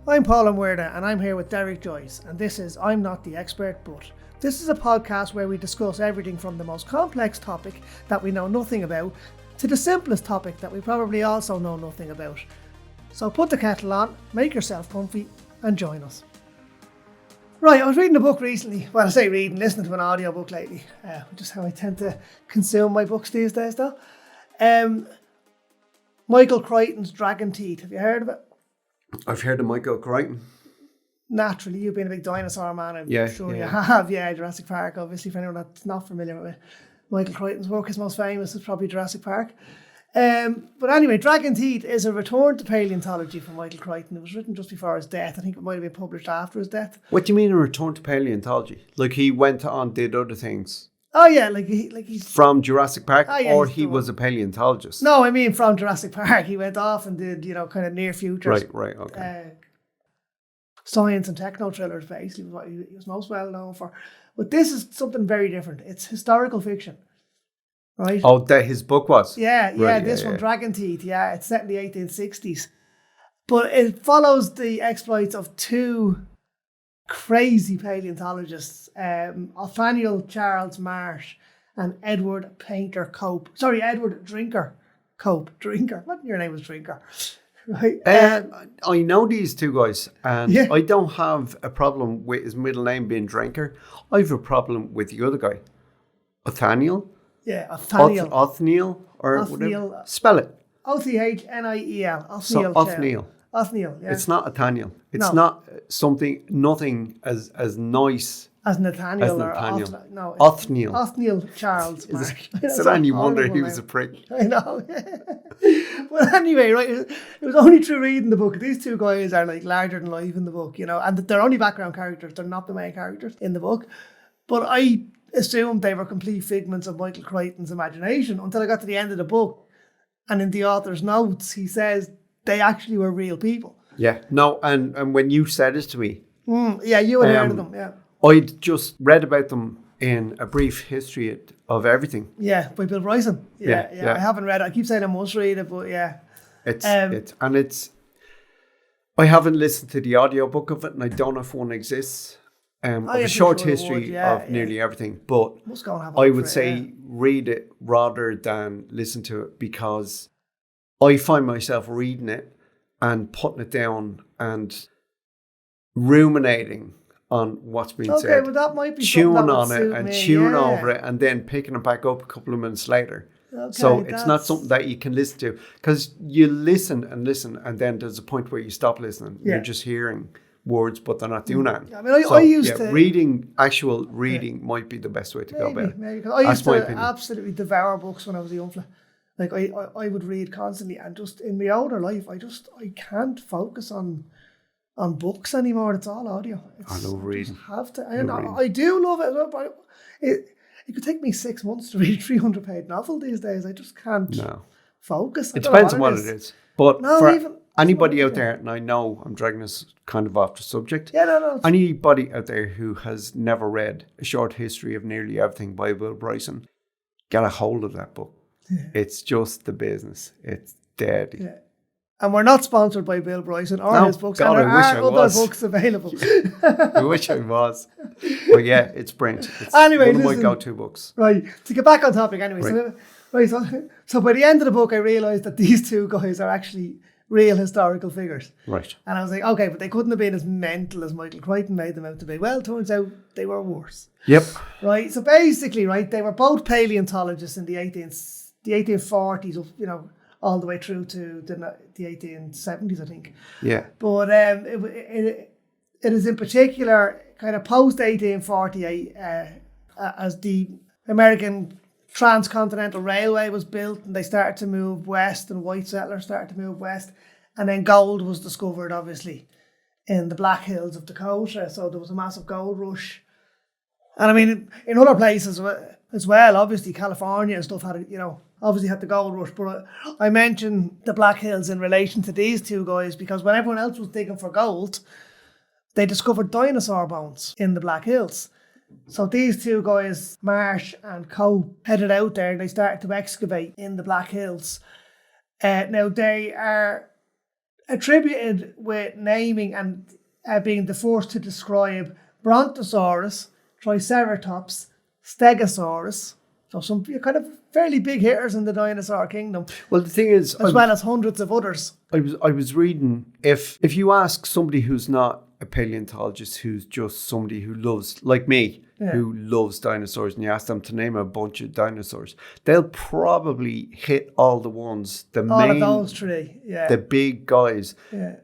I'm Paul Amwerda and I'm here with Derek Joyce, and this is I'm Not the Expert But. This is a podcast where we discuss everything from the most complex topic that we know nothing about to the simplest topic that we probably also know nothing about. So put the kettle on, make yourself comfy and join us. Right, I was reading a book recently. Well, I say reading, listening to an audiobook lately, which is how I tend to consume my books these days though. Michael Crichton's Dragon Teeth. Have you heard of it? I've heard of Michael Crichton. Naturally, you've been a big dinosaur man. I'm sure yeah. you have. Yeah, Jurassic Park, obviously, for anyone that's not familiar with Michael Crichton's work. His most famous is probably Jurassic Park. But anyway, Dragon Teeth is a return to paleontology from Michael Crichton. It was written just before his death. I think it might have been published after his death. What do you mean a return to paleontology? Like he went on, did other things? Oh yeah, like he's from Jurassic Park, or he was a one. paleontologist? No, I mean from Jurassic Park. He went off and did, kind of near future. Right, okay. Science and techno thrillers, basically, was what he was most well known for. But this is something very different. It's historical fiction, right? Oh, that his book was? This one, Dragon Teeth, it's set in the 1860s. But it follows the exploits of two crazy paleontologists, Othniel Charles Marsh and Edward Drinker Cope. What your name was Drinker? Right. I know these two guys, and I don't have a problem with his middle name being Drinker. I have a problem with the other guy, Othniel. Yeah, Othniel. Othniel, or Othniel. whatever. Spell it. Othniel. Othniel. Othniel, yeah. It's not Othniel. It's not nothing as nice as Nathaniel or Othniel. Othniel Charles Marsh. So then you wonder he was a prick. I know. Well, anyway, right, it was only through reading the book. These two guys are like larger than life in the book, and they're only background characters. They're not the main characters in the book. But I assumed they were complete figments of Michael Crichton's imagination until I got to the end of the book. And in the author's notes, he says they actually were real people. Yeah, no, and when you said this to me. You had heard of them, yeah. I'd just read about them in A Brief History of Everything. Yeah, by Bill Bryson. Yeah. I haven't read it. I keep saying I must read it, but yeah. I haven't listened to the audiobook of it, and I don't know if one exists. Of a short history of nearly everything, but I would say read it rather than listen to it, because I find myself reading it and putting it down and ruminating on what's being said. Okay, well that might be chewing on it and chewing over it and then picking it back up a couple of minutes later. Okay, so it's not something that you can listen to, because you listen and then there's a point where you stop listening. You're just hearing words, but they're not doing that. I mean, I used to reading might be the best way to go about it. Maybe. I used to absolutely devour books when I was a young fella. Like I would read constantly, and just in my older life, I can't focus on books anymore. It's all audio. I love reading. I do love it, but it could take me 6 months to read a 300-page novel these days. I just can't focus. It depends on what it is. But anybody out there, and I know I'm dragging us kind of off the subject. Anybody out there who has never read A Short History of Nearly Everything by Bill Bryson, get a hold of that book. Yeah. It's just the business. It's dead. Yeah. And we're not sponsored by Bill Bryson or his books. God, and there are other books available. I wish I was. But yeah, it's brilliant. It's one of my go-to books. Right. To get back on topic anyway. Right. So by the end of the book, I realised that these two guys are actually real historical figures. Right. And I was like, okay, but they couldn't have been as mental as Michael Crichton made them out to be. Well, it turns out they were worse. Yep. Right. So basically, they were both paleontologists in the 1840s, all the way through to the 1870s, I think. Yeah. But it is in particular kind of post-1848 as the American Transcontinental Railway was built and they started to move west, and white settlers started to move west. And then gold was discovered, obviously, in the Black Hills of Dakota. So there was a massive gold rush. And I mean, in other places as well, obviously California and stuff had, obviously had the gold rush. But I mentioned the Black Hills in relation to these two guys because when everyone else was digging for gold, they discovered dinosaur bones in the Black Hills. So these two guys, Marsh and Cope, headed out there and they started to excavate in the Black Hills. Now they are attributed with naming and being the first to describe Brontosaurus, Triceratops, Stegosaurus. So some kind of fairly big hitters in the dinosaur kingdom. Well, the thing is, as well as hundreds of others. I was reading, if you ask somebody who's not a paleontologist, who's just somebody who loves, like me, who loves dinosaurs, and you ask them to name a bunch of dinosaurs, they'll probably hit all the ones, all of those three, the big guys,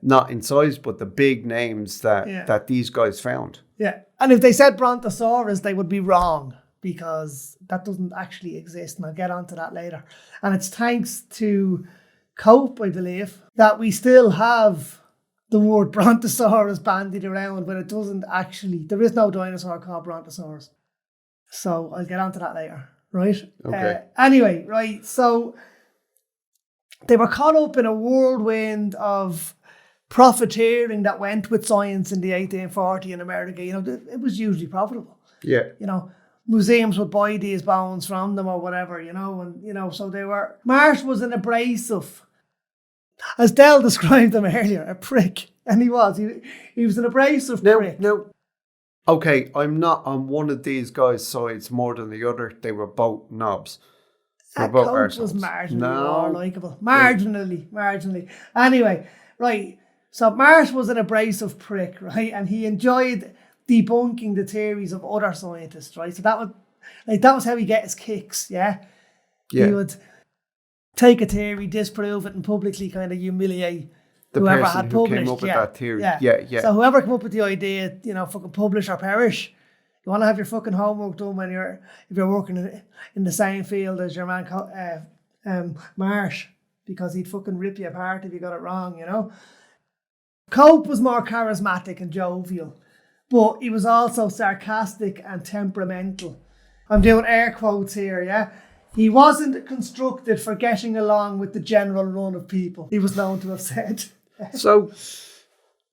not in size, but the big names that these guys found. Yeah, and if they said Brontosaurus, they would be wrong, because that doesn't actually exist, and I'll get onto that later. And it's thanks to Cope, I believe, that we still have the word Brontosaurus bandied around when it doesn't actually. There is no dinosaur called Brontosaurus. So I'll get onto that later, right? Okay. Anyway, right, so they were caught up in a whirlwind of profiteering that went with science in the 1840 in America. You know, it was hugely profitable. Yeah. You know, museums would buy these bones from them or whatever, you know, and, you know, so they were. Marsh was an abrasive, as Dell described him earlier, a prick. And he was. He was an abrasive prick. No. Okay, I'm not on one of these guys' sides more than the other. They were both knobs. Cope was marginally more likeable. Marginally. Anyway, right. So Marsh was an abrasive prick, right? And he enjoyed debunking the theories of other scientists, right? So that was how he get his kicks, yeah? He would take a theory, disprove it, and publicly kind of humiliate the whoever person had who published. came up with that theory. Yeah. So whoever came up with the idea, you know, fucking publish or perish. You want to have your fucking homework done when if you're working in the same field as your man Marsh, because he'd fucking rip you apart if you got it wrong, you know. Cope was more charismatic and jovial, but he was also sarcastic and temperamental. I'm doing air quotes here, yeah? He wasn't constructed for getting along with the general run of people, he was known to have said. So,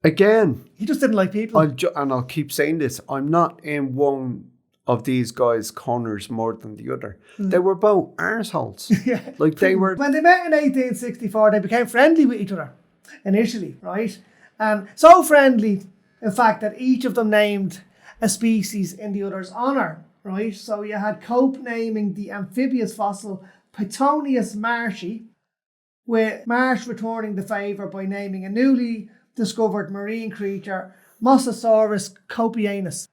again, he just didn't like people. And I'll keep saying this, I'm not in one of these guys' corners more than the other. They were both arseholes. Like they were. When they met in 1864, they became friendly with each other initially, right? And so friendly, in fact, that each of them named a species in the other's honour, right? So you had Cope naming the amphibious fossil Pythonius marshi, with Marsh returning the favour by naming a newly discovered marine creature, Mosasaurus copianus,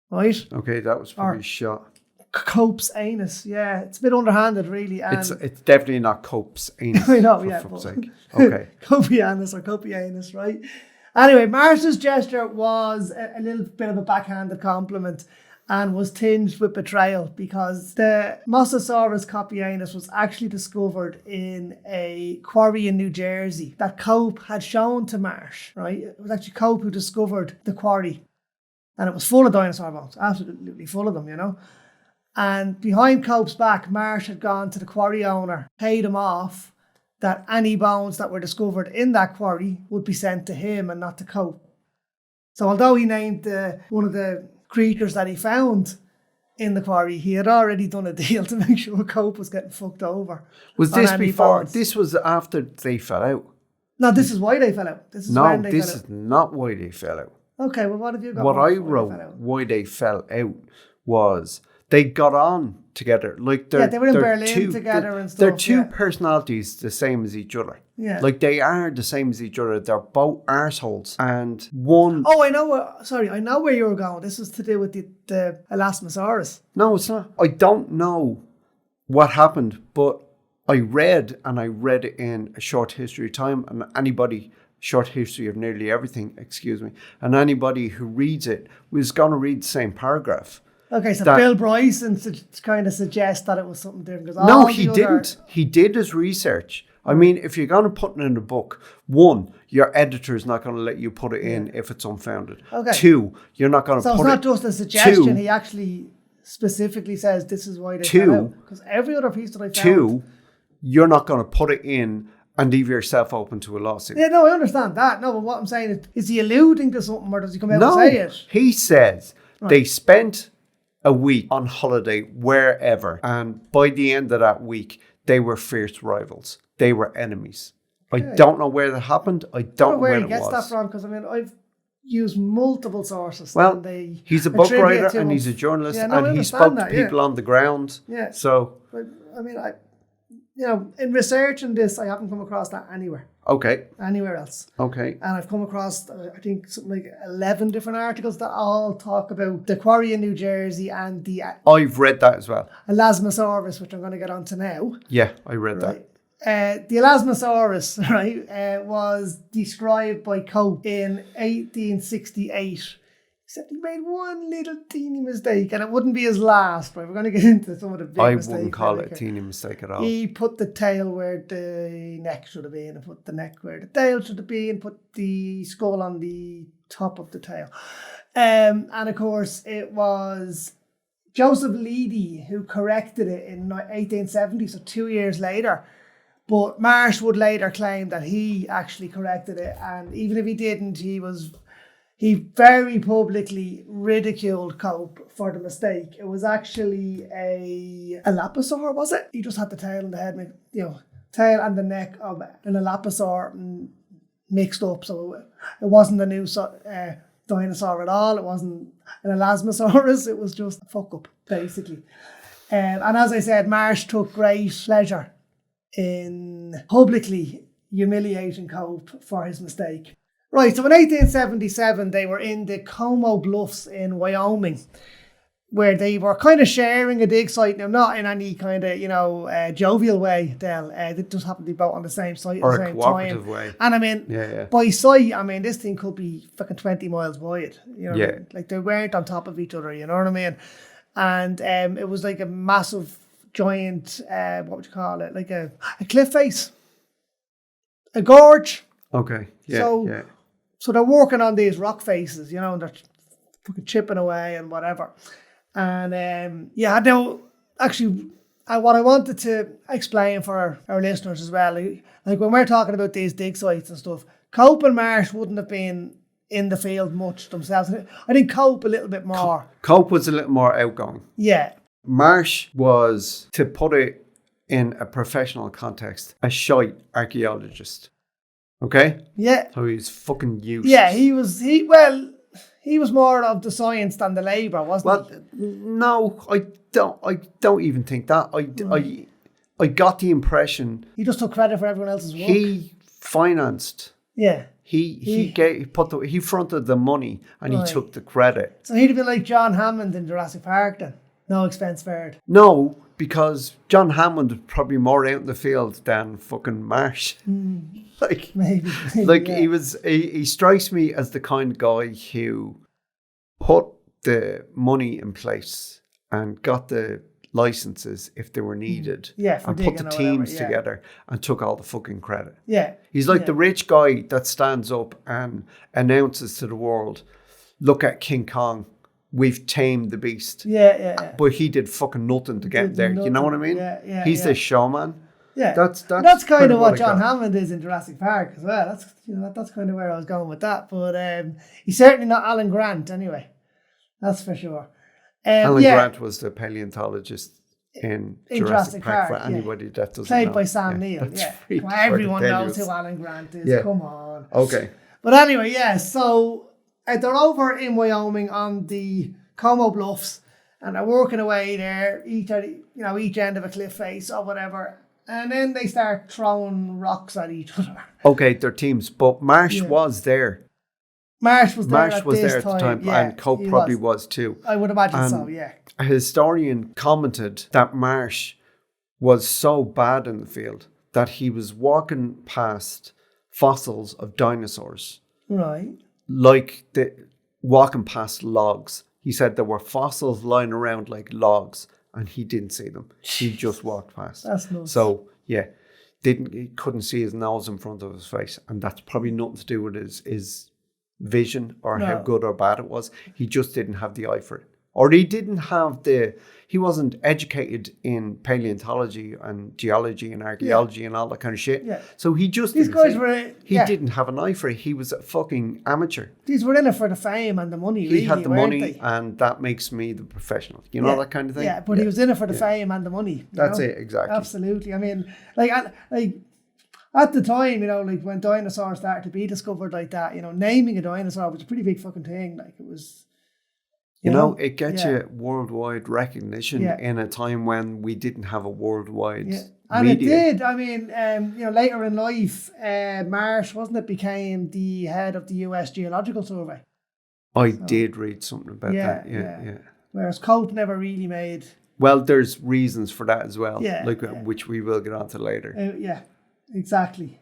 right? Okay, that was probably shot. Cope's anus, yeah. It's a bit underhanded, really. And it's definitely not Cope's anus. I know, for fuck's sake. Okay. Copianus or copianus, right? Anyway, Marsh's gesture was a little bit of a backhanded compliment and was tinged with betrayal, because the Mosasaurus copianus was actually discovered in a quarry in New Jersey that Cope had shown to Marsh, right? It was actually Cope who discovered the quarry, and it was full of dinosaur bones, absolutely full of them, you know. And behind Cope's back, Marsh had gone to the quarry owner, paid him off, that any bones that were discovered in that quarry would be sent to him and not to Cope. So although he named one of the creatures that he found in the quarry, he had already done a deal to make sure Cope was getting fucked over. Was this before? Bones. This was after they fell out. No, this is why they fell out. This is when they fell out. No, this is not why they fell out. Okay, well, what have you got? What I wrote why they fell out was they got on together. Like they were in Berlin together and stuff. They're two personalities the same as each other. Yeah. Like they are the same as each other. They're both arseholes. And one... Oh, I know where you were going. This was to do with the Elasmosaurus. No, it's not. I don't know what happened, but I read it in A Short History of Time, and short history of nearly everything, and anybody who reads it was going to read the same paragraph. Okay, so Bill Bryson kind of suggests that it was something different. No, he didn't. He did his research. I mean, if you're going to put it in a book, one, your editor is not going to let you put it in if it's unfounded. Okay. Two, you're not going to put it... So it's not just a suggestion. He actually specifically says this is why they fell out. Because every other piece that I found... Two, you're not going to put it in and leave yourself open to a lawsuit. Yeah, no, I understand that. No, but what I'm saying is he alluding to something, or does he come out and say it? He says they spent a week on holiday wherever, and by the end of that week, they were fierce rivals. They were enemies. I don't know where that happened. I don't know where it was. Where he gets that from, because I mean, I've used multiple sources. Well, he's a book writer and he's a journalist, and he spoke to people on the ground. Yeah. So, but, I mean, in researching this, I haven't come across that anywhere. Okay. Anywhere else. Okay. And I've come across, I think, something like 11 different articles that all talk about the quarry in New Jersey and the... I've read that as well. Elasmosaurus, which I'm going to get onto now. Yeah, I read that. The Elasmosaurus, right, was described by Cope in 1868. Except he made one little teeny mistake, and it wouldn't be his last, right? We're going to get into some of the big mistakes. I wouldn't call it a teeny mistake at all. He put the tail where the neck should have been, and put the neck where the tail should have been, and put the skull on the top of the tail. And of course, it was Joseph Leidy who corrected it in 1870, so 2 years later. But Marsh would later claim that he actually corrected it, and even if he didn't, he very publicly ridiculed Cope for the mistake. It was actually a Elaposaur, was it? He just had the tail and the head, tail and the neck of an Elaposaur mixed up. So it wasn't a new dinosaur at all. It wasn't an Elasmosaurus. It was just a fuck up, basically. And as I said, Marsh took great pleasure in publicly humiliating Cope for his mistake. Right, so in 1877, they were in the Como Bluffs in Wyoming, where they were kind of sharing a dig site. Now, not in any kind of, jovial way, Del. They just happened to be both on the same site or at the same time. Or a cooperative way. And I mean, by site, I mean, this thing could be fucking 20 miles wide. You know what I mean? Like, they weren't on top of each other, you know what I mean? And it was like a massive, giant, what would you call it? Like a cliff face. A gorge. Okay, So they're working on these rock faces, and they're fucking chipping away and whatever. And what I wanted to explain for our listeners as well, like when we're talking about these dig sites and stuff, Cope and Marsh wouldn't have been in the field much themselves. I think Cope a little bit more. Cope was a little more outgoing. Yeah. Marsh was, to put it in a professional context, a shite archaeologist. Okay? Yeah. So he's fucking useless. Yeah, he was more of the science than the labour, wasn't he? No, I don't even think that. I got the impression he just took credit for everyone else's work. He financed. Yeah. He fronted the money and he took the credit. So he'd have been like John Hammond in Jurassic Park then. No expense spared. No, because John Hammond was probably more out in the field than fucking Marsh. Like maybe he strikes me as the kind of guy who put the money in place and got the licenses if they were needed. For and put the teams together and took all the fucking credit. Yeah. He's like the rich guy that stands up and announces to the world, look at King Kong. We've tamed the beast. Yeah. But he did fucking nothing to get there. You know what I mean? Yeah. He's the showman. Yeah. That's kind of what John Hammond is in Jurassic Park as well. That's kind of where I was going with that. But he's certainly not Alan Grant anyway. That's for sure. Alan Grant was the paleontologist in Jurassic Park for anybody that doesn't know. Played by Sam Neill. Well, everyone knows who Alan Grant is. Yeah. Come on. Okay. But anyway, so they're over in Wyoming on the Como Bluffs, and they're working away there, each end of a cliff face or whatever, and then they start throwing rocks at each other. Okay, they're teams, but Marsh was there. Marsh was there at the time, and Cope probably was too. I would imagine so, yeah. A historian commented that Marsh was so bad in the field that he was walking past fossils of dinosaurs. Right. Like walking past logs. He said there were fossils lying around like logs and he didn't see them. He just walked past. That's nuts. So, he couldn't see his nose in front of his face. And that's probably nothing to do with his vision or how good or bad it was. He just didn't have the eye for it. Or he wasn't educated in paleontology and geology and archaeology and all that kind of shit. Yeah. So he just didn't have an eye for it. He was a fucking amateur. These were in it for the fame and the money, really, he had the money and that makes me the professional. You know that kind of thing? Yeah, but he was in it for the fame and the money. That's it, exactly. Absolutely. I mean, At the time, like when dinosaurs started to be discovered like that, naming a dinosaur was a pretty big fucking thing. Like it was, it gets you worldwide recognition in a time when we didn't have a worldwide and media. It did. I mean, later in life, Marsh, wasn't it, became the head of the US Geological Survey. I did read something about that. Yeah. Whereas Cope never really made. Well, there's reasons for that as well. Which we will get onto later. Yeah, exactly.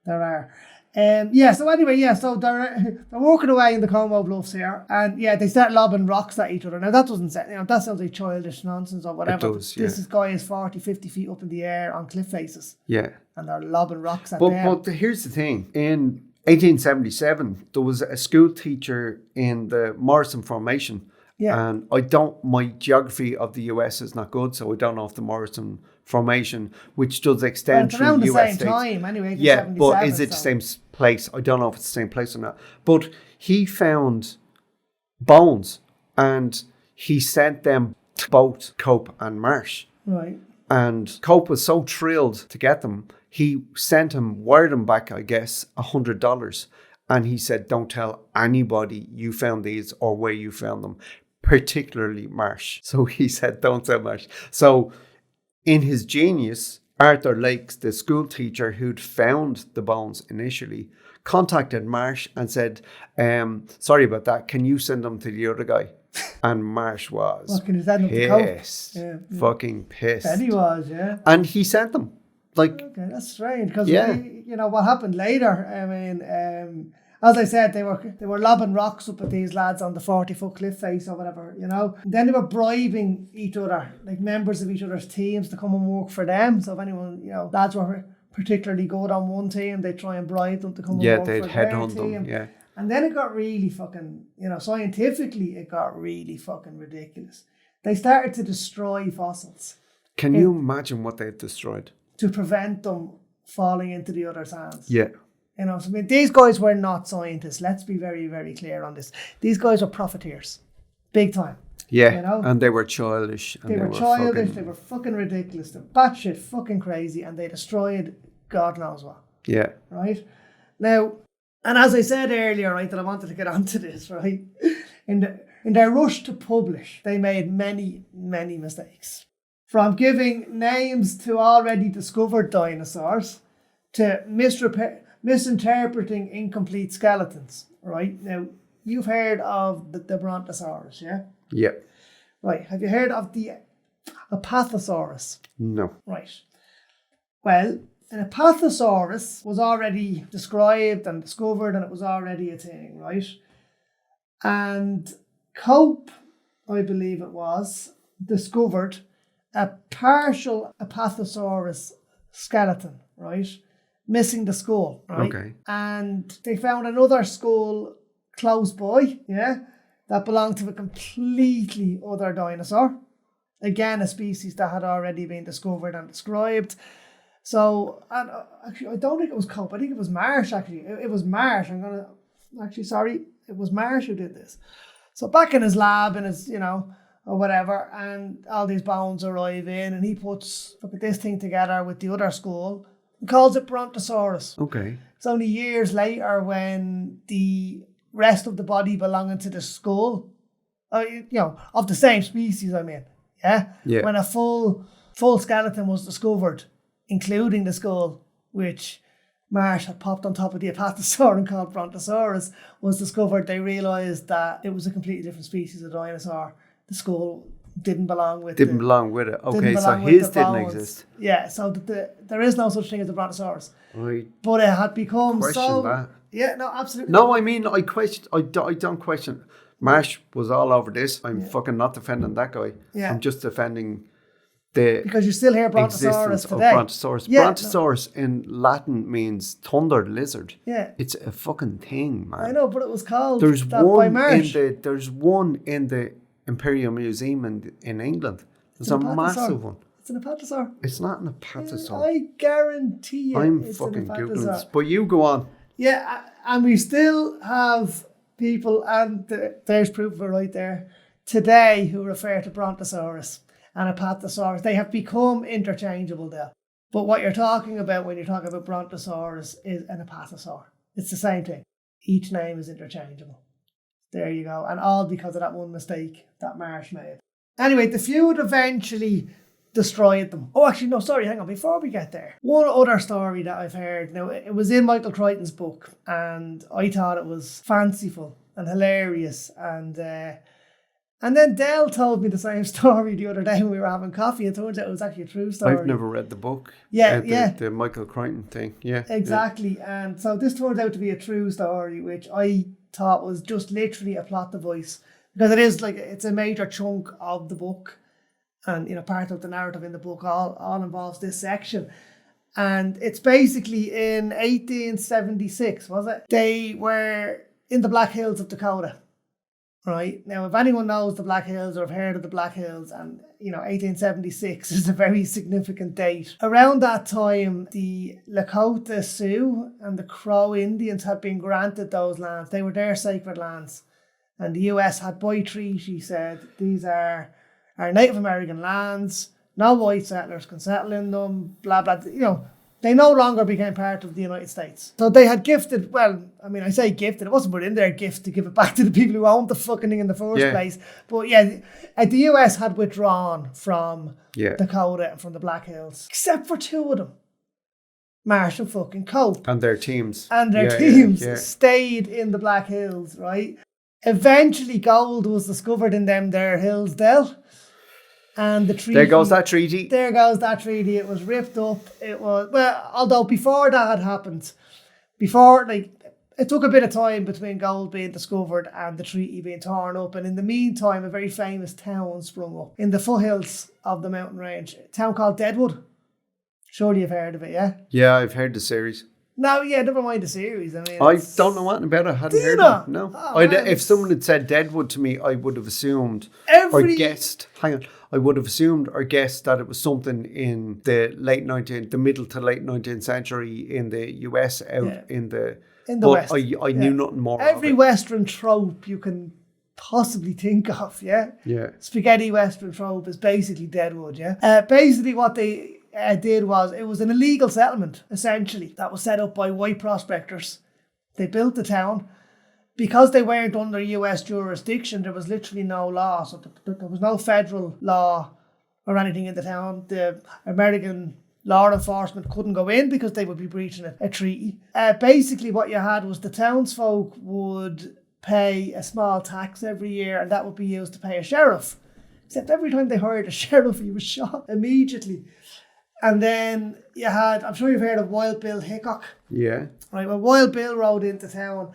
There are. So anyway, so they're walking away in the Como Bluffs here, and they start lobbing rocks at each other. Now that doesn't that sounds like childish nonsense or whatever. It does, This guy is 40, 50 feet up in the air on cliff faces. Yeah. And they're lobbing rocks at them. But here's the thing. In 1877, there was a school teacher in the Morrison Formation. Yeah. And my geography of the US is not good, so I don't know if the Morrison Formation, which does extend through the US around the same states. Time, anyway. Yeah, but is it the same place? I don't know if it's the same place or not. But he found bones and he sent them to both Cope and Marsh. Right. And Cope was so thrilled to get them, he wired them back, I guess, $100. And he said, don't tell anybody you found these or where you found them, particularly Marsh. So he said, don't tell Marsh. So in his genius, Arthur Lakes, the school teacher who'd found the bones initially, contacted Marsh and said, sorry about that, can you send them to the other guy? And Marsh was pissed. Fucking pissed. And he was, yeah. And he sent them. Okay, that's strange because what happened later. I mean, as I said, they were lobbing rocks up at these lads on the 40-foot cliff face or whatever, And then they were bribing each other, like members of each other's teams, to come and work for them. So if anyone, lads were particularly good on one team, they'd try and bribe them to come and work for their team. Yeah, they'd headhunt them. Yeah. And then it got really fucking, scientifically, it got really fucking ridiculous. They started to destroy fossils. Can you imagine what they've destroyed? To prevent them falling into the other's hands. Yeah. These guys were not scientists. Let's be very, very clear on this. These guys were profiteers. Big time. Yeah. And they were childish. They were childish. They were fucking ridiculous. They're batshit fucking crazy. And they destroyed God knows what. Yeah. Right? Now, and as I said earlier, right, that I wanted to get onto this, right? In their rush to publish, they made many, many mistakes. From giving names to already discovered dinosaurs to misinterpreting incomplete skeletons, right? Now, you've heard of the Brontosaurus, yeah? Yeah. Right. Have you heard of the Apathosaurus? No. Right. Well, an Apathosaurus was already described and discovered, and it was already a thing, right? And Cope, I believe it was, discovered a partial Apathosaurus skeleton, right? Missing the skull, right? Okay. And they found another skull close by, that belonged to a completely other dinosaur. Again, a species that had already been discovered and described. So, and actually, I don't think it was Cope. I think it was Marsh, actually. It was Marsh. It was Marsh who did this. So back in his lab, in his, or whatever, and all these bones arrive in, and he puts this thing together with the other skull and calls it Brontosaurus. Okay. It's only years later when the rest of the body belonging to the skull, of the same species, I mean, yeah. When a full skeleton was discovered, including the skull, which Marsh had popped on top of the Apathosaur and called Brontosaurus, was discovered, they realised that it was a completely different species of dinosaur. The skull didn't belong with it. Okay, so his didn't exist. Yeah, so there is no such thing as a Brontosaurus. Right. But it had become question that. Yeah, no, absolutely. No, I mean, I don't question. Marsh was all over this. I'm fucking not defending that guy. Yeah. I'm just defending because you still hear Brontosaurus today. Of Brontosaurus. Yeah, Brontosaurus in Latin means thunder lizard. Yeah. It's a fucking thing, man. I know, but it was called by Marsh. There's one in the Imperial Museum in England. There's a massive one. It's an Apatosaur. It's not an Apatosaur. I guarantee you. I'm fucking Googling this. But you go on. Yeah, and we still have people, and there's proof of it right there, today who refer to Brontosaurus and Apatosaurus. They have become interchangeable there. But what you're talking about when you're talking about Brontosaurus is an apatosaur. It's the same thing. Each name is interchangeable. There you go. And all because of that one mistake that Marsh made. Anyway, the feud eventually destroyed them. Oh, actually, no, sorry, hang on. Before we get there, one other story that I've heard. Now, it was in Michael Crichton's book, and I thought it was fanciful and hilarious. And then Dell told me the same story the other day when we were having coffee. It turns out it was actually a true story. I've never read the book. The Michael Crichton thing. Yeah. Exactly. Yeah. And so this turns out to be a true story, which I thought was just literally a plot device. Because it is it's a major chunk of the book. And, part of the narrative in the book all involves this section. And it's basically in 1876, was it? They were in the Black Hills of Dakota. Right. Now, if anyone knows the Black Hills or have heard of the Black Hills, and 1876 is a very significant date. Around that time, the Lakota Sioux and the Crow Indians had been granted those lands. They were their sacred lands. And the US had by treaty said, these are our Native American lands. No white settlers can settle in them, blah, blah. They no longer became part of the United States. So they had gifted, I say gifted, it wasn't within their gift to give it back to the people who owned the fucking thing in the first place. But the US had withdrawn from Dakota and from the Black Hills, except for two of them. Marsh and fucking Cope. And their teams. Stayed in the Black Hills, right? Eventually gold was discovered in their hills, Del. And the treaty. There goes that treaty. It was ripped up. It was, although before that had happened, it took a bit of time between gold being discovered and the treaty being torn up. And in the meantime, a very famous town sprung up in the foothills of the mountain range. A town called Deadwood. Surely you've heard of it, yeah? Yeah, I've heard the series. No, never mind the series. I don't know anything about it. I hadn't heard of it. No. Oh, if someone had said Deadwood to me, I would have assumed or guessed. Hang on. I would have assumed or guessed that it was something in the middle to late 19th century in the US in the West. I knew nothing more. Every Western trope you can possibly think of, yeah? Yeah. Spaghetti Western trope is basically Deadwood, yeah? Basically what they did was, it was an illegal settlement, essentially, that was set up by white prospectors. They built the town. Because they weren't under US jurisdiction, there was literally no law. So there was no federal law or anything in the town. The American law enforcement couldn't go in because they would be breaching a treaty. Basically what you had was the townsfolk would pay a small tax every year, and that would be used to pay a sheriff. Except every time they hired a sheriff, he was shot immediately. And then you had, I'm sure you've heard of Wild Bill Hickok. Yeah. Right, well, Wild Bill rode into town.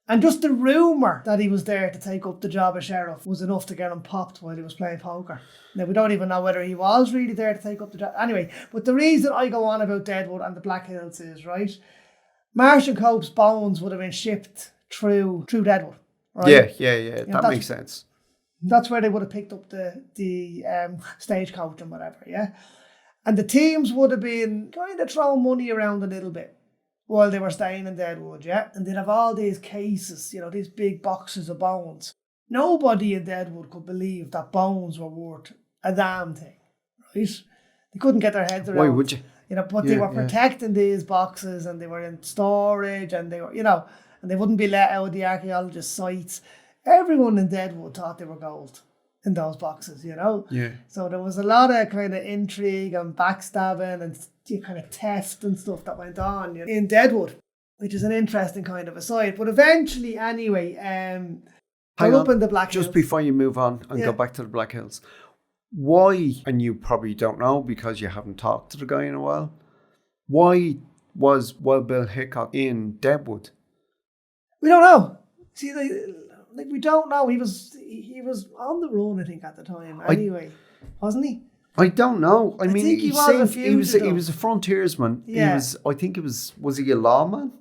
And just the rumour that he was there to take up the job of sheriff was enough to get him popped while he was playing poker. Now, we don't even know whether he was really there to take up the job. Anyway, but the reason I go on about Deadwood and the Black Hills is, right, Marsh and Cope's bones would have been shipped through Deadwood. Right? Yeah. That makes sense. That's where they would have picked up the stagecoach and whatever, yeah? And the teams would have been kind of throwing money around a little bit while they were staying in Deadwood, yeah? And they'd have all these cases, these big boxes of bones. Nobody in Deadwood could believe that bones were worth a damn thing, right? They couldn't get their heads around. Why would you? But they were protecting these boxes, and they were in storage, and they were, and they wouldn't be let out of the archaeologist sites. Everyone in Deadwood thought they were gold in those boxes, Yeah. So there was a lot of kind of intrigue and backstabbing and kind of theft and stuff that went on in Deadwood, which is an interesting kind of aside. But eventually, anyway, they're up in the Black Hills. Just before you move on and go back to the Black Hills, why, and you probably don't know because you haven't talked to the guy in a while, why was Wild Bill Hickok in Deadwood? We don't know. See, we don't know. He was on the run, I think, at the time. Anyway, wasn't he? I don't know. I mean, think he was a frontiersman. Yeah. Was he a lawman?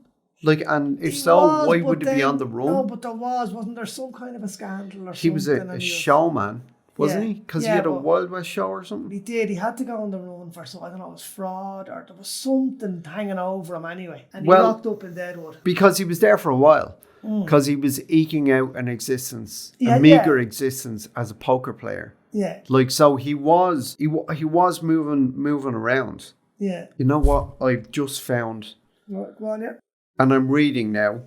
And if so, why would he be on the run? No, but wasn't there some kind of a scandal or something? He was a showman, wasn't he? Because he had a Wild West show or something. He did. He had to go on the run for something. I don't know, it was fraud or there was something hanging over him anyway. And he locked up in Deadwood. Because he was there for a while. Because he was eking out an existence, a meager existence as a poker player. Yeah. So he was moving around. Yeah. You know what I've just found? Go on, yeah. And I'm reading now.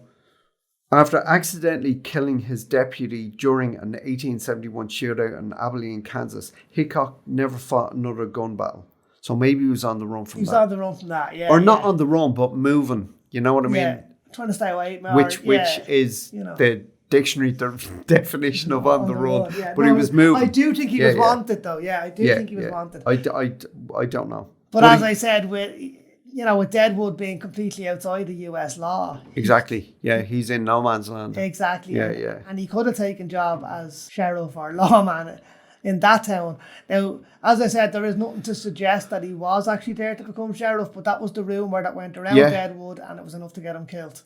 After accidentally killing his deputy during an 1871 shootout in Abilene, Kansas, Hickok never fought another gun battle. So maybe he was on the run from that. He was on the run from that, yeah. Or not on the run, but moving. You know what I mean? Yeah, trying to stay away. Which is the dictionary definition of on the run. Yeah. But he was moving. I do think he was wanted, though. Yeah, I do think he was wanted. I don't know. But as I said, with Deadwood being completely outside the US law. Exactly. Yeah, he's in no man's land. Exactly. Yeah. And he could have taken job as sheriff or lawman in that town. Now, as I said, there is nothing to suggest that he was actually there to become sheriff, but that was the rumour that went around Deadwood, and it was enough to get him killed.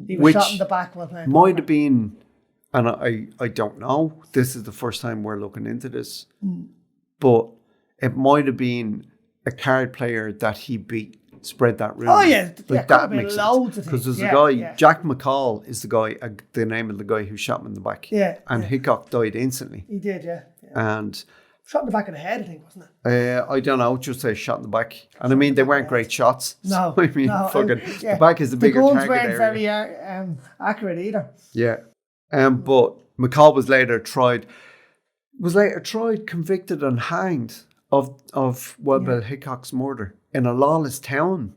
He was shot in the back while playing. Might have been, and I don't know, this is the first time we're looking into this, but it might have been a card player that he beat. Spread that rumor. Oh yeah, that makes sense. Because there's a guy, Jack McCall is the guy, the name of the guy who shot him in the back. Yeah. And Hickok died instantly. He did, yeah. And shot in the back of the head, I think, wasn't it? I don't know, just a shot in the back. And I mean, they weren't great shots. No. So, I mean, the back is the bigger target area. The guns weren't very accurate either. Yeah. But McCall was later tried, convicted and hanged of Bill Hickok's murder in a lawless town.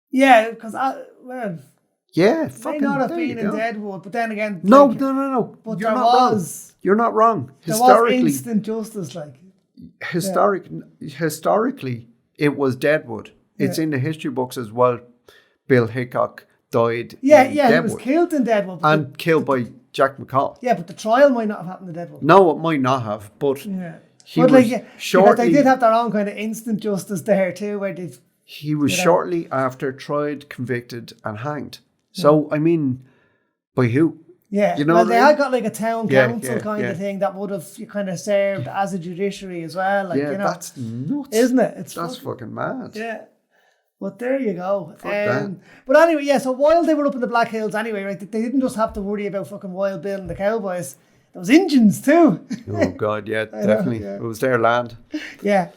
Yeah, because yeah, may not have been in Deadwood, but then again, no. But You're not wrong. You're not wrong. Historically, there was instant justice, like historically, it was Deadwood. It's in the history books as well. Bill Hickok died. In Deadwood. He was killed in Deadwood and killed by Jack McCall. Yeah, but the trial might not have happened in Deadwood. No, it might not have, but because they did have their own kind of instant justice there too, where he was shortly after tried, convicted, and hanged. So I mean, by who? Yeah, you know they had got like a town council kind of thing that would have kind of served as a judiciary as well. Like, that's nuts, isn't it? That's fucking mad. Yeah. But there you go. That. But anyway, so while they were up in the Black Hills anyway, right, they didn't just have to worry about fucking Wild Bill and the cowboys. There was Indians too. Oh God, yeah, definitely. It was their land. Yeah.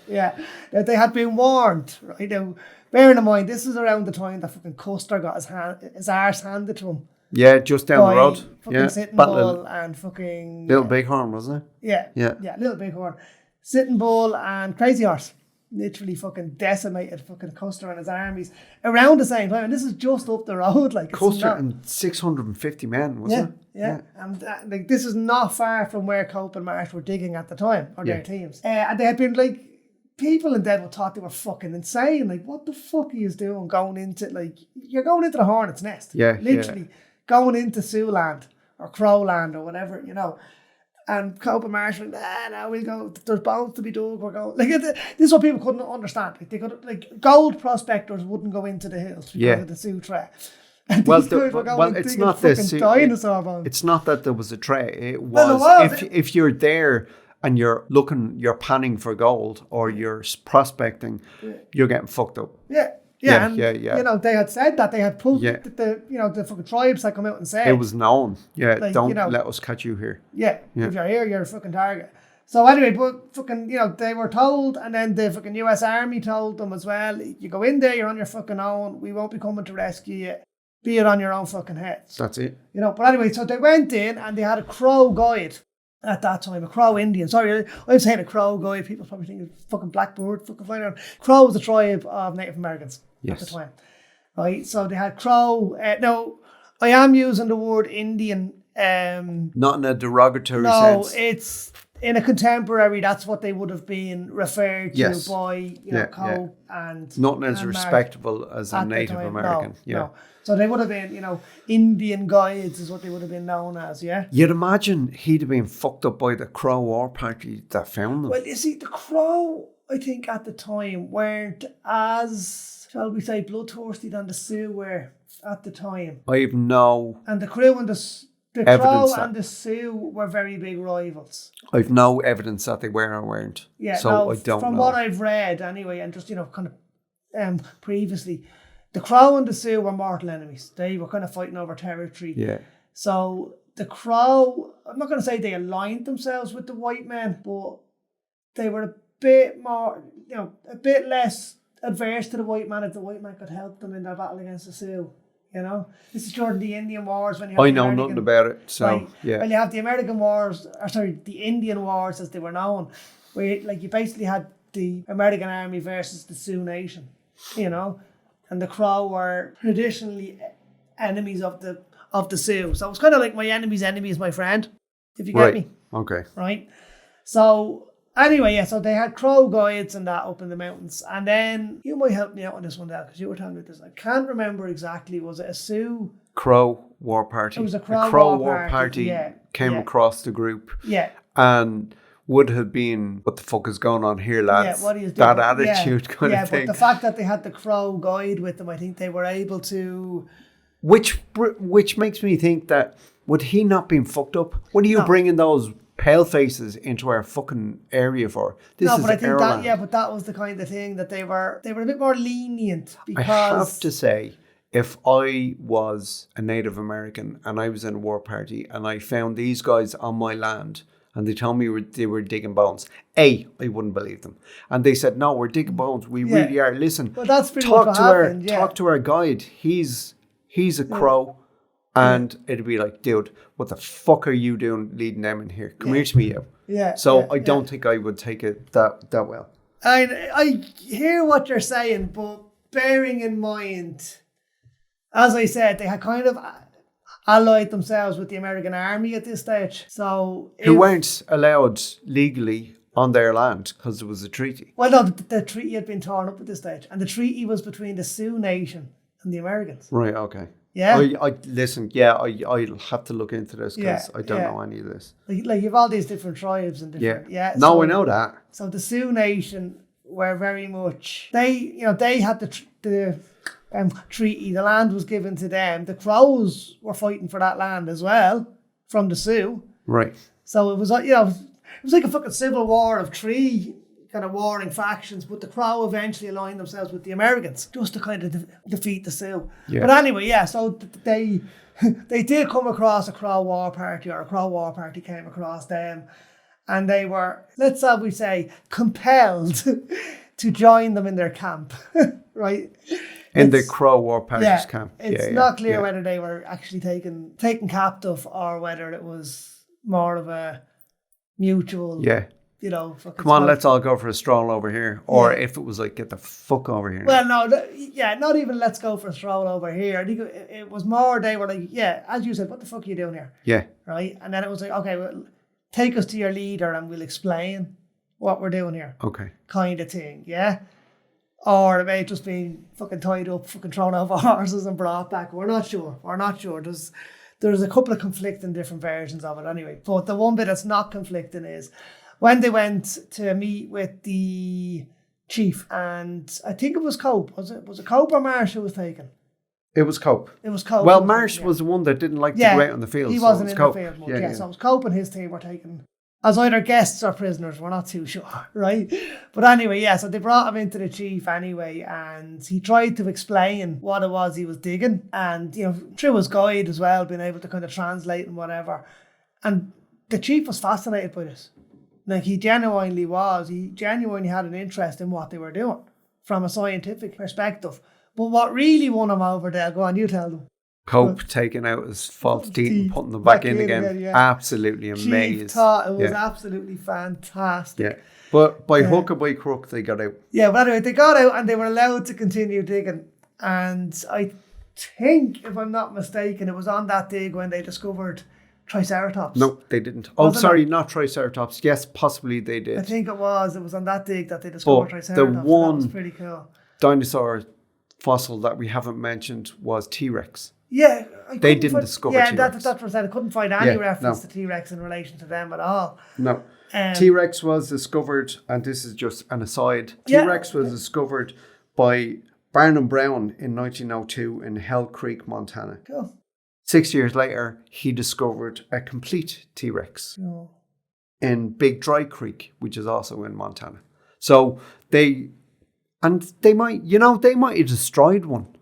They had been warned, right? Now, bearing in mind, this is around the time that fucking Custer got his arse handed to him. Yeah, just down the road. Fucking Sitting Bull and fucking... Little Bighorn, wasn't it? Yeah, Little Bighorn. Sitting Bull and Crazy Horse. Literally fucking decimated fucking Custer and his armies around the same time. And this is just up the road. Like Custer and 650 men, wasn't it? Yeah. And this is not far from where Cope and Marsh were digging at the time, or their teams. And they had been like... People in Deadwood thought they were fucking insane. Like, what the fuck are you doing going into... Like, you're going into the Hornet's Nest. Yeah, literally. Going into Siouxland or Crowland or whatever, And Cope and Marsh were like, no, we'll go. There's bones to be dug. We're going. Like, this is what people couldn't understand. Like, they could, gold prospectors wouldn't go into the hills because of the Sioux trait. And well, it's not the dinosaur bones. It's not that there was a trait. It was if you're there and you're panning for gold or you're prospecting, you're getting fucked up. Yeah, they had said that. They had proved the fucking tribes that come out and said. It was known. Yeah, don't let us catch you here. Yeah, if you're here, you're a fucking target. So anyway, but fucking, they were told, and then the fucking US Army told them as well, you go in there, you're on your fucking own, we won't be coming to rescue you, be it on your own fucking heads. That's it. But anyway, so they went in and they had a Crow guide. At that time, a Crow Indian. Sorry, I'm saying a Crow guy. People probably think it's fucking Blackbird. Fucking flying around. Crow was a tribe of Native Americans at the time. Right, so they had Crow. Now, I am using the word Indian. Not in a derogatory sense. No, it's in a contemporary. That's what they would have been referred to by Cope and nothing as respectable as a Native American. No. So they would have been, Indian guides is what they would have been known as, yeah? You'd imagine he'd have been fucked up by the Crow war party that found them. Well, you see, the Crow, I think, at the time, weren't as, shall we say, bloodthirsty than the Sioux were at the time. I have no... And the Crow and the Crow and the Sioux were very big rivals. I've no evidence that they were or weren't. Yeah, so I don't know. From what I've read, anyway, and just, kind of previously... The Crow and the Sioux were mortal enemies. They were kind of fighting over territory. Yeah. So the Crow, I'm not going to say they aligned themselves with the white men, but they were a bit more, a bit less adverse to the white man if the white man could help them in their battle against the Sioux. You know, this is during the Indian Wars when you have I know nothing about it, so right, yeah. Well, you have the American Wars, the Indian Wars as they were known, where you basically had the American Army versus the Sioux Nation, you know, and the Crow were traditionally enemies of the Sioux. So it was kind of like my enemy's enemy is my friend, if you get me. Okay. Right. So anyway, so they had Crow guides and that up in the mountains. And then you might help me out on this one, Dad, because you were telling me this. I can't remember exactly. Was it a Sioux? Crow War Party. It was a Crow War Party came yeah. across the group. Yeah. And would have been, what the fuck is going on here, lads? Yeah, what are you doing? That attitude kind of thing. Yeah, but the fact that they had the Crow guide with them, I think they were able to... Which makes me think that, would he not been fucked up? What are you bringing those pale faces into our fucking area for? This is I think Ireland. but that was the kind of thing that they were a bit more lenient because... I have to say, if I was a Native American and I was in a war party and I found these guys on my land and they told me they were digging bones, I wouldn't believe them. And they said, no, we're digging bones. We really are. Listen, well, that's pretty much what happened. Talk to our guide. He's a Crow. And it'd be like, dude, what the fuck are you doing leading them in here? Come here to me, you. Yeah. So I don't think I would take it that well. I hear what you're saying, but bearing in mind, as I said, they had kind of allied themselves with the American Army at this stage. So who weren't allowed legally on their land because it was a treaty. Well, no, the treaty had been torn up at this stage, and the treaty was between the Sioux Nation and the Americans. Right. Okay. Yeah. Listen. Yeah. I'll have to look into this because I don't know any of this. Like you've all these different tribes and different. Yeah. No, I know that. So the Sioux Nation were very much they had the treaty. The land was given to them. The Crows were fighting for that land as well from the Sioux. Right. So it was it was like a fucking civil war of three kind of warring factions, but the Crow eventually aligned themselves with the Americans just to kind of defeat the Sioux. Yeah. But anyway, so they did come across a Crow War Party, or a Crow War Party came across them, and they were, let's say, compelled to join them in their camp, right? In the Crow War Party's camp. It's not clear whether they were actually taken captive or whether it was more of a mutual... Yeah. Come on, let's all go for a stroll over here. Or if it was like, get the fuck over here. Well, no, not even let's go for a stroll over here. I think it was more they were like, as you said, what the fuck are you doing here? Yeah. Right? And then it was like, okay, well, take us to your leader and we'll explain what we're doing here. Okay. Kind of thing, yeah? Or it may have just been fucking tied up, fucking thrown over horses and brought back. We're not sure. There's a couple of conflicting different versions of it anyway. But the one bit that's not conflicting is when they went to meet with the chief, and I think it was Cope. Was it Cope or Marsh who was taken? It was Cope. Well, Marsh was the one that didn't like to go out in the field. He wasn't in the field much. So it was Cope and his team were taken as either guests or prisoners. We're not too sure, right? But anyway, so they brought him into the chief anyway, and he tried to explain what it was he was digging, and through his guide as well, being able to kind of translate and whatever. And the chief was fascinated by this. Like he genuinely had an interest in what they were doing from a scientific perspective. But what really won him over there, go on, you tell them. Cope taking out his false teeth and putting them back in again. Absolutely amazing. Chief thought it was absolutely fantastic. Yeah. But by hook or by crook, they got out. Yeah, but anyway, they got out and they were allowed to continue digging. And I think, if I'm not mistaken, it was on that dig when they discovered Triceratops. No, they didn't. Oh, sorry, not Triceratops. Yes, possibly they did. I think it was. It was on that dig that they discovered Triceratops. The one that was pretty cool. Dinosaur fossil that we haven't mentioned was T-Rex. Yeah. They didn't discover T-Rex. Yeah, that's what I said. I couldn't find any reference to T-Rex in relation to them at all. No. T-Rex was discovered, and this is just an aside, T-Rex was discovered by Barnum Brown in 1902 in Hell Creek, Montana. Cool. 6 years later, he discovered a complete T-Rex in Big Dry Creek, which is also in Montana. So they might have destroyed one.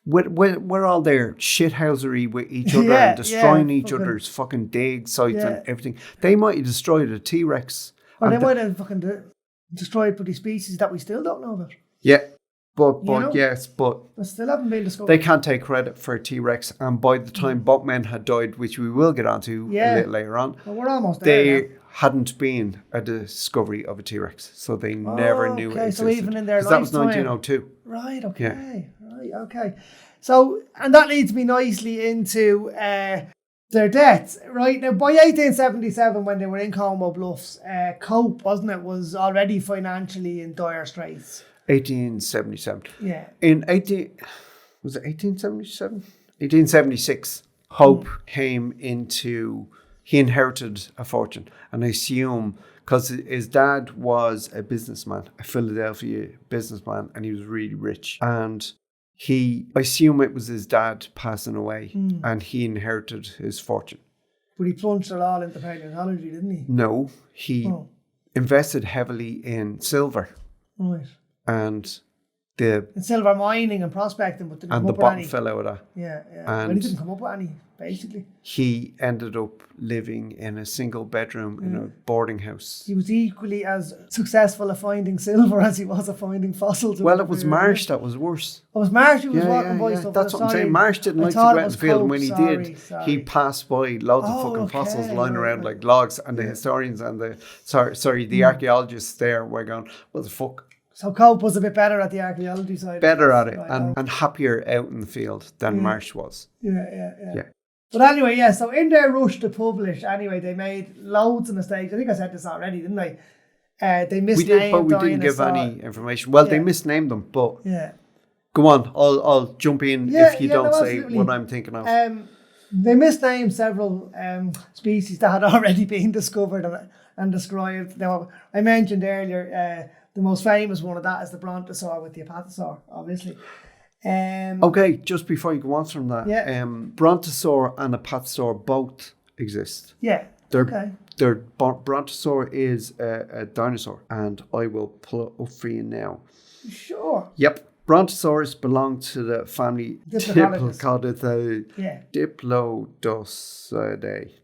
We're all there shithousery with each other and destroying each other's fucking dig sites and everything. They might have destroyed a T-Rex. Or they might have fucking destroyed pretty species that we still don't know about. Yeah. But yes, but they still haven't been discovered. They can't take credit for T-Rex, and by the time both men had died, which we will get onto a little later on, well, we're almost there. They hadn't been a discovery of a T-Rex, so they never knew it existed. So even in their lifetime, that was 1902. Right. Okay. Yeah. Right. Okay. So, and that leads me nicely into their deaths. Right now, by 1877, when they were in Como Bluffs, Cope, wasn't it, was already financially in dire straits. 1877. Yeah. Was it 1877? 1876. Hope came into. He inherited a fortune, and I assume because his dad was a businessman, a Philadelphia businessman, and he was really rich. And I assume it was his dad passing away, and he inherited his fortune. But he plunged it all into paleontology, didn't he? No, he invested heavily in silver. Right. And silver mining and prospecting, but the bottom fell out of that. Yeah. And he didn't come up with any, basically. He ended up living in a single bedroom in a boarding house. He was equally as successful at finding silver as he was at finding fossils. Well, it was Marsh that was worse. It was Marsh who was walking by stuff. That's what I'm saying. Marsh didn't like to go out in the field, and when he did, he passed by loads of fucking fossils lying around like logs, and the historians and the archaeologists there were going, what the fuck? So Cope was a bit better at the archaeology side. Better at it, and happier out in the field than Marsh was. Yeah. But anyway, so in their rush to publish, anyway, they made loads of mistakes. I think I said this already, didn't I? They misnamed we didn't give any information. Well, they misnamed them, but go on. I'll jump in if you don't say what I'm thinking of. They misnamed several species that had already been discovered and described. Now, I mentioned earlier the most famous one of that is the brontosaur with the apatosaur, obviously. Okay, just before you go on from that, brontosaur and apatosaur both exist. Yeah. Brontosaur is a dinosaur, and I will pull it up for you now. Sure. Yep. Brontosaurus belonged to the family Diplodocidae.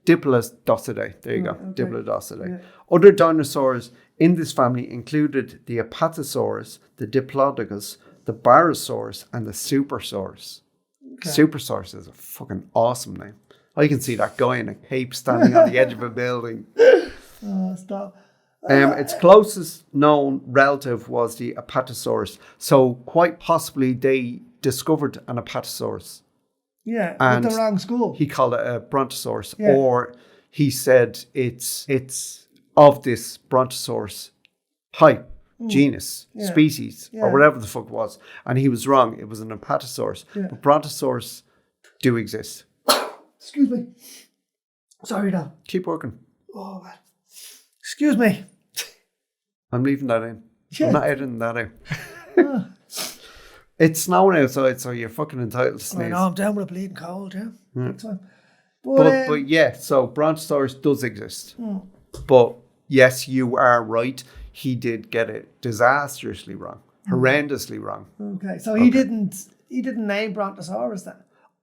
Diplodocidae. There you go. Okay. Diplodocidae. Yeah. Other dinosaurs in this family included the Apatosaurus, the Diplodocus, the Barosaurus, and the Supersaurus. Okay. Supersaurus is a fucking awesome name. I can see that guy in a cape standing on the edge of a building. Oh, stop. Its closest known relative was the Apatosaurus. So quite possibly they discovered an Apatosaurus. Yeah, with the wrong school. He called it a Brontosaurus, or he said it's of this Brontosaurus type, genus, species, or whatever the fuck it was. And he was wrong. It was an Apatosaurus. Yeah. But Brontosaurus do exist. Excuse me. Sorry, now. Keep working. Oh, man. Excuse me. I'm leaving that in. Yeah. I'm not editing that out. It's snowing outside, so you're fucking entitled to sneeze. I know, I'm down with a bleeding cold, yeah. Big time. But yeah, so Brontosaurus does exist. But yes, you are right. He did get it disastrously wrong. Horrendously wrong. Okay, so he didn't name Brontosaurus then?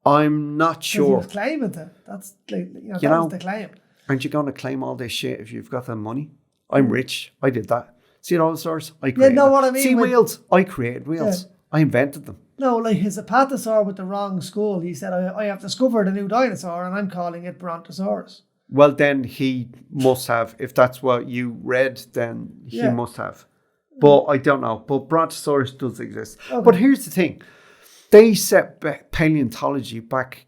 I'm not sure. He was claiming it. That's that was the claim. Aren't you going to claim all this shit if you've got the money? I'm rich. I did that. See all the stores? I created what I mean? See wheels? I created wheels. Yeah. I invented them. No, like his apatosaur with the wrong skull. He said, I have discovered a new dinosaur and I'm calling it Brontosaurus. Well, then he must have. If that's what you read, then he must have. But I don't know. But Brontosaurus does exist. Okay. But here's the thing. They set paleontology back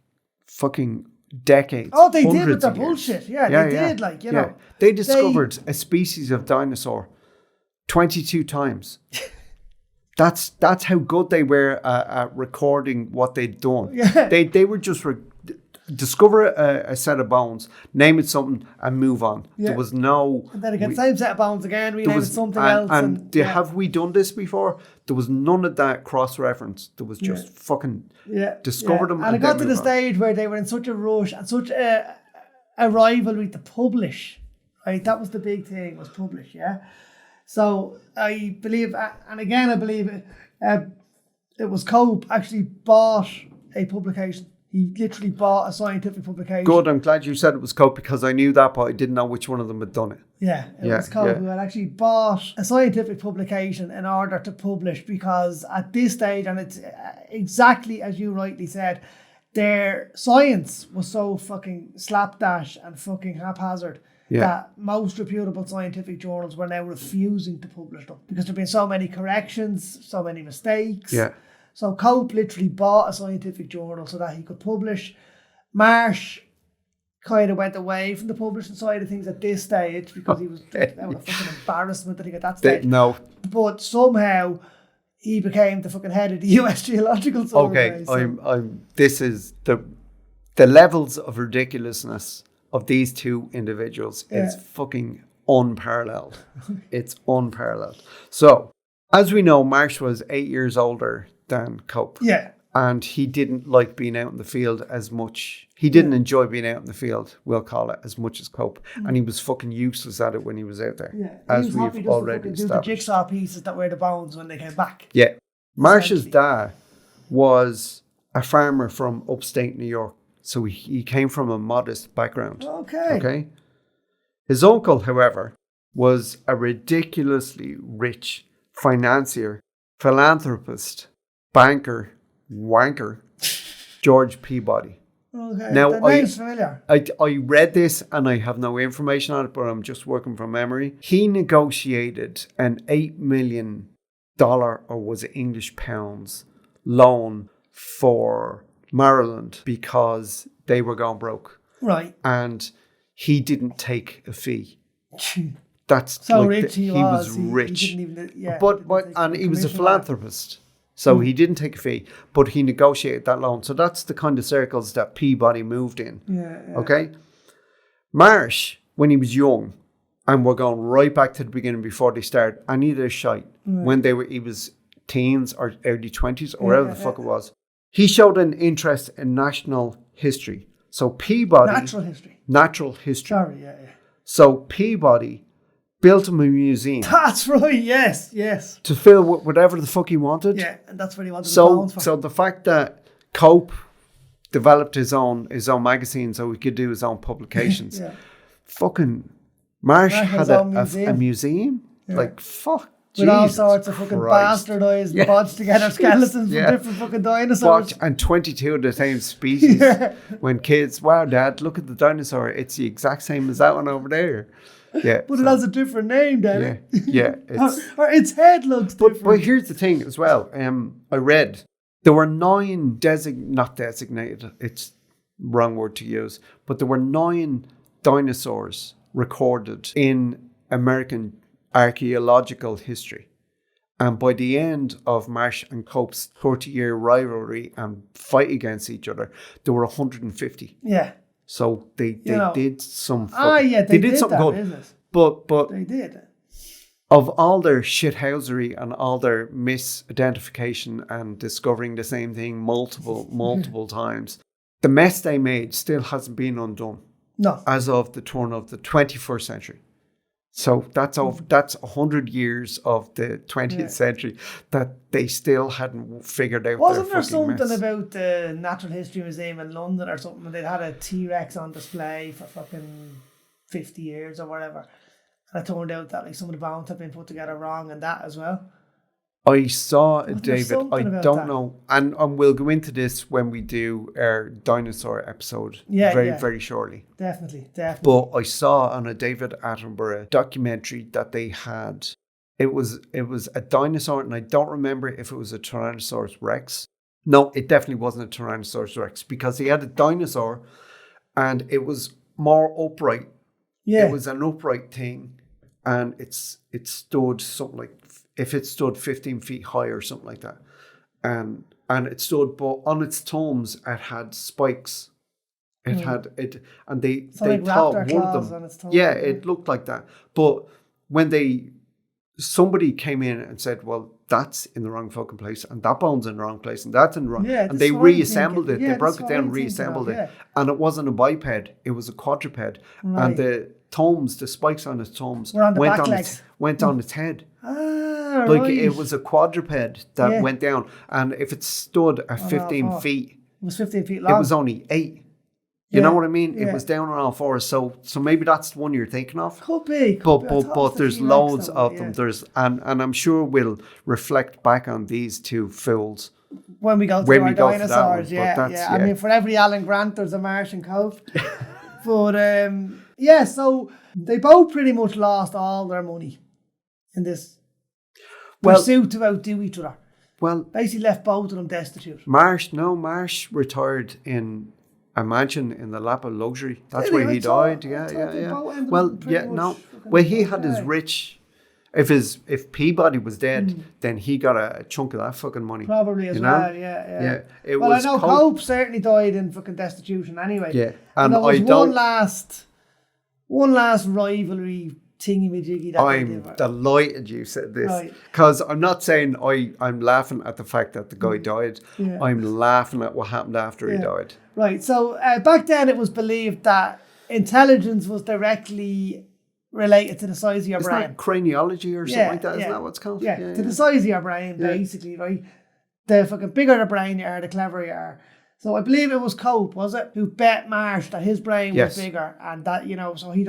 fucking decades. Oh, they did with the bullshit. Yeah, they did. Like, you know. They discovered a species of dinosaur 22 times. That's how good they were at recording what they'd done. Yeah. They were just discover a set of bones, name it something, and move on. Yeah. There was no... And then again, same set of bones again, rename it something else. And have we done this before? There was none of that cross-reference. There was just fucking discover them. And it got to the stage where they were in such a rush and such a rivalry to publish. Right? That was the big thing, was publish, yeah? So I believe, and again I believe it was Cope actually bought a publication. He literally bought a scientific publication. Good, I'm glad you said it was Cope because I knew that, but I didn't know which one of them had done it. Yeah, it was Cope who had actually bought a scientific publication in order to publish, because at this stage, and it's exactly as you rightly said, their science was so fucking slapdash and fucking haphazard that most reputable scientific journals were now refusing to publish them because there've been so many corrections, so many mistakes. Yeah. So Cope literally bought a scientific journal so that he could publish. Marsh kind of went away from the publishing side of things at this stage because he was out of fucking embarrassment, I think, at that stage. No. But somehow he became the fucking head of the US Geological Survey. Okay, this is the levels of ridiculousness of these two individuals is fucking unparalleled. It's unparalleled. So, as we know, Marsh was 8 years older than Cope. Yeah. And he didn't like being out in the field as much. He didn't enjoy being out in the field, we'll call it, as much as Cope. And he was fucking useless at it when he was out there. Yeah. As we've already established. Do the jigsaw pieces that were the bones when they came back. Yeah. Marsh's dad was a farmer from upstate New York. So he came from a modest background. Okay. His uncle, however, was a ridiculously rich financier, philanthropist, banker, wanker, George Peabody. Okay. Now, the name's familiar. I read this and I have no information on it, but I'm just working from memory. He negotiated an $8 million, or was it English pounds, loan for Maryland because they were going broke. Right. And he didn't take a fee. That's so like rich he was rich. He didn't even, and he was a philanthropist. So he didn't take a fee, but he negotiated that loan. So that's the kind of circles that Peabody moved in. Yeah. Okay. Marsh, when he was young, and we're going right back to the beginning before they started, any of their shite, when he was teens or early 20s or whatever the fuck it was, he showed an interest in national history. So Peabody... Natural history. Sorry, yeah. So Peabody built him a museum. That's right, yes. To fill with whatever the fuck he wanted. Yeah, and that's what he wanted the bones for. So the fact that Cope developed his own magazine so he could do his own publications. Fucking Marsh had a museum. Yeah. Like, fuck. With all sorts of fucking bastardized, bodged together skeletons from different fucking dinosaurs. And 22 of the same species. When kids, wow, Dad, look at the dinosaur. It's the exact same as that one over there. Yeah. But it has a different name, Daddy. Yeah. Or its head looks different. But here's the thing as well. I read there were 9 not designated, it's wrong word to use, but there were 9 dinosaurs recorded in American archaeological history. And by the end of Marsh and Cope's 30-year rivalry and fight against each other, there were 150. Yeah. So they did some they did something good. Business. But they did. Of all their shithousery and all their misidentification and discovering the same thing multiple times, the mess they made still hasn't been undone. No. As of the turn of the 21st century. So that's 100 years of the 20th century that they still hadn't figured out. Wasn't there something about the Natural History Museum in London or something? They'd had a T-Rex on display for fucking 50 years or whatever. And it turned out that like some of the bones had been put together wrong and that as well. I saw it, David. I don't know. And we'll go into this when we do our dinosaur episode very shortly. Definitely. But I saw on a David Attenborough documentary that they had, it was a dinosaur, and I don't remember if it was a Tyrannosaurus Rex. No, it definitely wasn't a Tyrannosaurus Rex because he had a dinosaur and it was more upright. Yeah. It was an upright thing and it stood something like, if it stood 15 feet high or something like that. And it stood, but on its thumbs, it had spikes. It had it, and they like thought one of them. On its yeah, it looked like that. But when somebody came in and said, well, that's in the wrong fucking place, and that bone's in the wrong place, and that's in the wrong. Yeah, and they reassembled it. Yeah, they broke it down and reassembled it. And it wasn't a biped, it was a quadruped. Right. And the thumbs, the spikes on its thumbs went on its head. Like it was a quadruped that went down, and if it stood at 15 feet, was 15 feet long. It was only 8. You know what I mean? It was down on all fours. So maybe that's the one you're thinking of. Could be. But there's loads of them. There's and I'm sure we'll reflect back on these two fools when we go through our dinosaurs. I mean, for every Alan Grant, there's a Marsh and Cope. But so they both pretty much lost all their money in this pursuit to outdo each other. Well, basically left both of them destitute. Marsh retired in a mansion in the lap of luxury. That's where he died. Well, he had his rich. If Peabody was dead, then he got a chunk of that fucking money. Probably as well. Yeah. I know Cope certainly died in fucking destitution anyway. Yeah, and there was one last rivalry thingy-majiggy that I'm delighted you said this, because I'm not saying I'm laughing at the fact that the guy died. I'm laughing at what happened after he died. Right, so back then it was believed that intelligence was directly related to the size of your brain. That craniology or something like that? Isn't that what it's called? Yeah, to the size of your brain, basically, right? The fucking bigger the brain you are, the cleverer you are. So I believe it was Cope, was it, who bet Marsh that his brain was bigger, and that, so he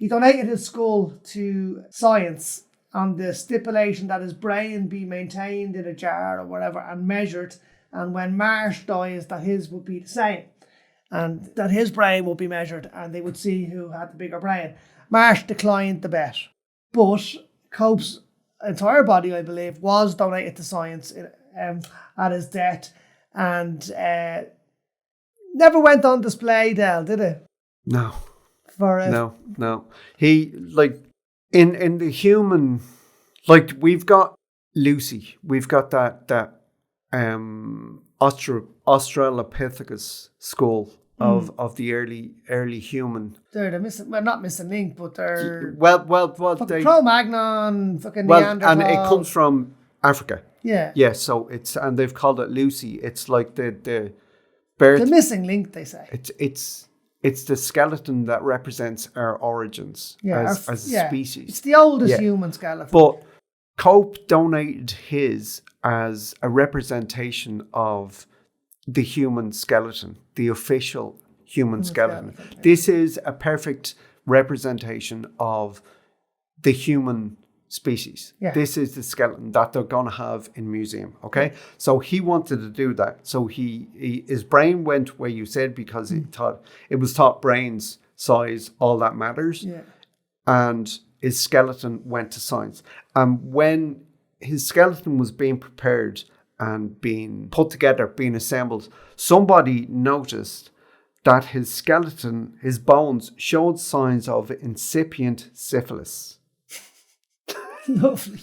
donated his skull to science on the stipulation that his brain be maintained in a jar or whatever and measured, and when Marsh dies, that his would be the same, and that his brain would be measured, and they would see who had the bigger brain. Marsh declined the bet, but Cope's entire body, I believe, was donated to science at his death, and never went on display, Del, did it? No. No. He, in the human, we've got Lucy, we've got that Australopithecus skull of the early human. They're not missing link, but they're Cro-Magnon, fucking Neanderthal. And it comes from Africa. Yeah. So and they've called it Lucy. It's like the birth. The missing link, they say. It's the skeleton that represents our origins as a species. It's the oldest human skeleton. But Cope donated his as a representation of the human skeleton, the official human skeleton. This is a perfect representation of the human species. Yeah. This is the skeleton that they're going to have in museum. Okay, so he wanted to do that. So his brain went where you said, because it was thought brains size, all that matters. Yeah, and his skeleton went to science. And when his skeleton was being prepared and being put together, being assembled, somebody noticed that his skeleton, his bones, showed signs of incipient syphilis. Lovely.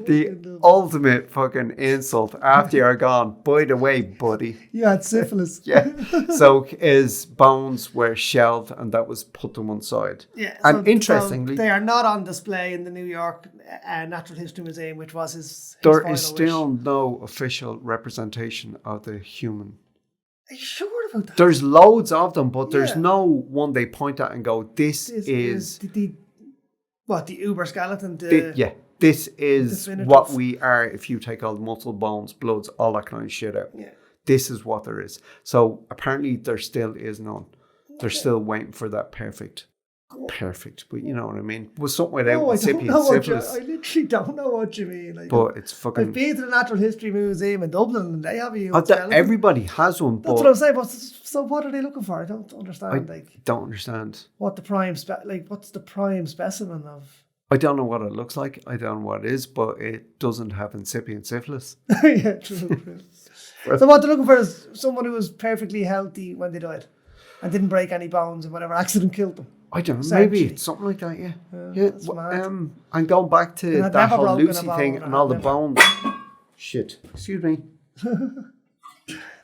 The ultimate fucking insult after you're gone. By the way, buddy, you had syphilis. So his bones were shelved, and that was put to one side. Yeah. And interestingly, they are not on display in the New York Natural History Museum, which was his there is still no official representation of the human. Are you sure about that? There's loads of them, but there's no one they point at and go, this is the uber skeleton? This is what we are if you take all the muscle, bones, bloods, all that kind of shit out. Yeah. This is what there is. So apparently there still is none. They're still waiting for that perfect, but you know what I mean? Was something without incipient syphilis. I literally don't know what you mean. But it's fucking... I've been to the Natural History Museum in Dublin, and they have a human skeleton. Everybody has one. That's what I'm saying. So what are they looking for? I don't understand. Don't understand. What the prime what's the prime specimen of? I don't know what it looks like. I don't know what it is, but it doesn't have incipient syphilis. Yeah, true. So what they're looking for is someone who was perfectly healthy when they died and didn't break any bones and whatever accident killed them. I don't know. Maybe it's something like that, and going back to that whole Lucy thing and all the bones. Shit. Excuse me. There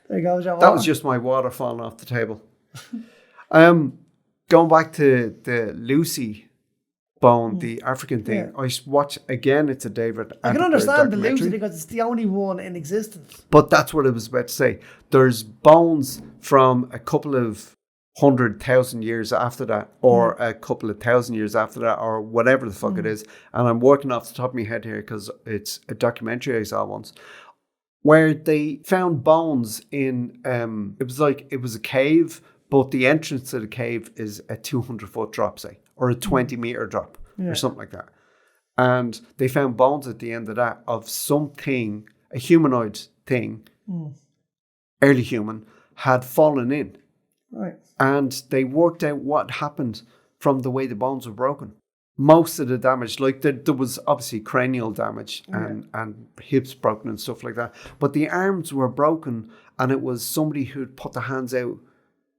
you go. That was just my water falling off the table. Going back to the Lucy bone, the African thing. I watch again. It's a David. I can understand the Lucy because it's the only one in existence. But that's what I was about to say. There's bones from a couple of 100,000 years after that, or a couple of 1,000 years after that, or whatever the fuck it is. And I'm working off the top of my head here because it's a documentary I saw once. where they found bones in, it was a cave, but the entrance to the cave is a 200-foot drop, say, or a 20-meter drop, or something like that. And they found bones at the end of that of something, a humanoid thing, early human, had fallen in. Right. And they worked out what happened from the way the bones were broken. Most of the damage, like there was obviously cranial damage and hips broken and stuff like that. But the arms were broken, and it was somebody who'd put their hands out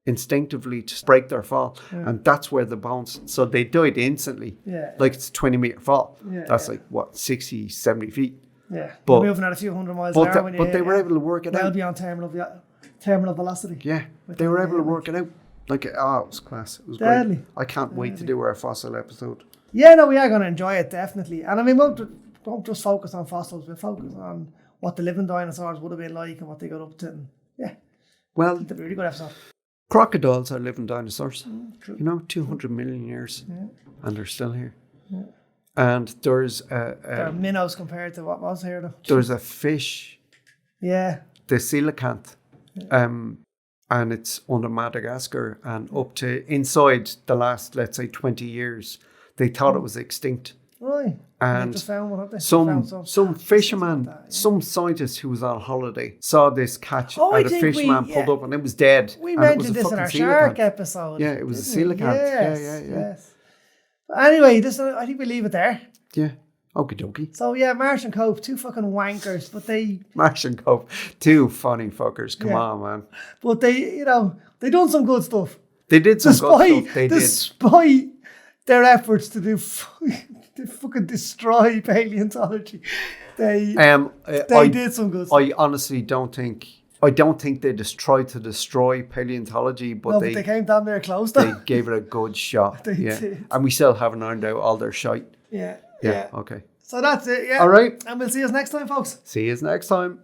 instinctively to break their fall. And that's where the bones, so they died instantly. Yeah. Like it's a 20-meter fall. Yeah, that's like, what, 60, 70 feet? Yeah. But, you're moving at a few hundred miles an hour. But they were able to work it out. Well beyond terminal velocity. Yeah, they were able to work it out. Like, it was class. It was Deadly. great. I can't wait to do our fossil episode. Yeah, no, we are going to enjoy it, definitely. And I mean, we don't just focus on fossils, we focus on what the living dinosaurs would have been like and what they got up to. And yeah. Well, it's a really good episode. Crocodiles are living dinosaurs. True. You know, 200 million years. Yeah. And they're still here. Yeah. And there's they're minnows compared to what was here, though. There's a fish. Yeah. The coelacanth. And it's under Madagascar, and up to inside the last, let's say, 20 years, they thought it was extinct. Right. And just found one, haven't they? some fisherman, like that, some scientist who was on holiday saw this catch and a fisherman pulled up, and it was dead. We mentioned this in our shark episode. Yeah, it was a coelacanth. Yes. But anyway, I think we leave it there. Yeah. Okie dokie. So yeah, Marsh and Cope, two fucking wankers, but they... Marsh and Cope, two funny fuckers. Come on, man. But they done some good stuff. They did some good stuff. Despite their efforts to fucking destroy paleontology, they did some good stuff. I honestly don't think they just tried to destroy paleontology, but they came down there close. Though. They gave it a good shot. They did. And we still haven't ironed out all their shite. Yeah. Yeah. Okay. So that's it. Yeah. All right. And we'll see you next time, folks. See you next time.